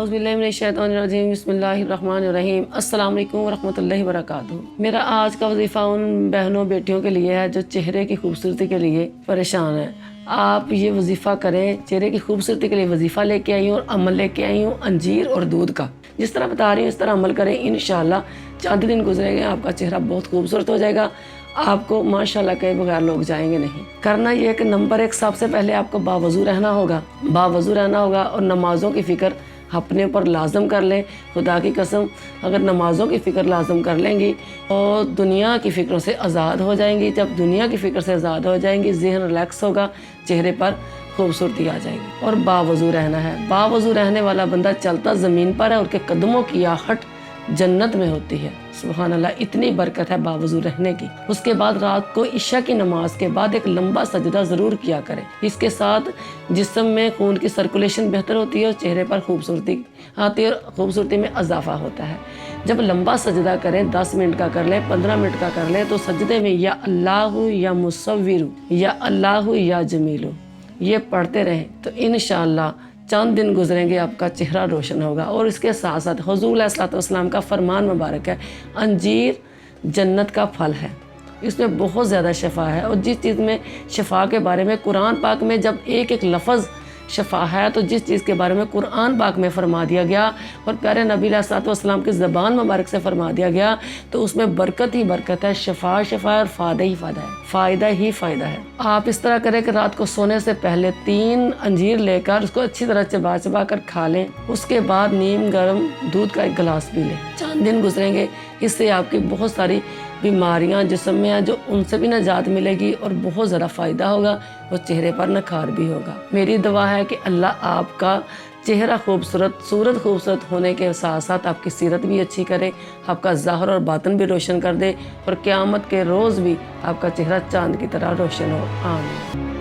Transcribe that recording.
اعوذ باللہ من الشیطان الرجیم بسم اللہ الرحمن الرحیم السلام علیکم ورحمۃ اللہ وبرکاتہ۔ میرا آج کا وظیفہ ان بہنوں بیٹیوں کے لیے ہے جو چہرے کی خوبصورتی کے لیے پریشان ہیں۔ آپ یہ وظیفہ کریں، چہرے کی خوبصورتی کے لیے وظیفہ لے کے آئی ہوں اور عمل لے کے آئی ہوں انجیر اور دودھ کا۔ جس طرح بتا رہی ہوں اس طرح عمل کریں، انشاءاللہ چند دن گزرے گے آپ کا چہرہ بہت خوبصورت ہو جائے گا۔ آپ کو ماشاءاللہ کئی بغیر لوگ جائیں گے نہیں۔ کرنا یہ کہ نمبر 1 سب سے پہلے آپ کو باوضو رہنا ہوگا اور نمازوں کی فکر اپنے اوپر لازم کر لیں۔ خدا کی قسم اگر نمازوں کی فکر لازم کر لیں گی تو دنیا کی فکروں سے آزاد ہو جائیں گی۔ جب دنیا کی فکر سے آزاد ہو جائیں گی، ذہن ریلیکس ہوگا، چہرے پر خوبصورتی آ جائے گی۔ اور باوضو رہنا ہے۔ باوضو رہنے والا بندہ چلتا زمین پر ہے، اور کے قدموں کی آہٹ جنت میں ہوتی ہے۔ سبحان اللہ، اتنی برکت ہے باوضو رہنے کی۔ اس کے بعد رات کو عشاء کی نماز کے بعد ایک لمبا سجدہ ضرور کیا کریں۔ اس کے ساتھ جسم میں خون کی سرکولیشن بہتر ہوتی ہے اور چہرے پر خوبصورتی آتی ہے اور خوبصورتی میں اضافہ ہوتا ہے۔ جب لمبا سجدہ کریں، 10 منٹ کا کر لیں، 15 منٹ کا کر لیں، تو سجدے میں یا اللہ یا مصور یا اللہ یا جمیل یہ پڑھتے رہیں تو انشاءاللہ چند دن گزریں گے آپ کا چہرہ روشن ہوگا۔ اور اس کے ساتھ ساتھ حضور علیہ الصلوۃ والسلام کا فرمان مبارک ہے، انجیر جنت کا پھل ہے، اس میں بہت زیادہ شفا ہے۔ اور جس چیز میں شفا کے بارے میں قرآن پاک میں جب ایک ایک لفظ شفا ہے، تو جس چیز کے بارے میں قرآن پاک میں فرما دیا گیا اور پیارے نبی علیہ الصلوۃ والسلام کی زبان مبارک سے فرما دیا گیا تو اس میں برکت ہی برکت ہے، شفا شفا ہے اور فائدہ ہی فائدہ ہے، فائدہ ہی فائدہ ہے۔ آپ اس طرح کریں کہ رات کو سونے سے پہلے 3 انجیر لے کر اس کو اچھی طرح چبا چبا کر کھا لیں، اس کے بعد نیم گرم دودھ کا 1 گلاس پی لیں۔ چند دن گزریں گے، اس سے آپ کی بہت ساری بیماریاں جسم میں ہیں جو ان سے بھی نجات ملے گی اور بہت زیادہ فائدہ ہوگا اور چہرے پر نکھار بھی ہوگا۔ میری دعا ہے کہ اللہ آپ کا چہرہ خوبصورت، صورت خوبصورت ہونے کے ساتھ ساتھ آپ کی سیرت بھی اچھی کرے، آپ کا ظاہر اور باطن بھی روشن کر دے اور قیامت کے روز بھی آپ کا چہرہ چاند کی طرح روشن ہو۔ آمین۔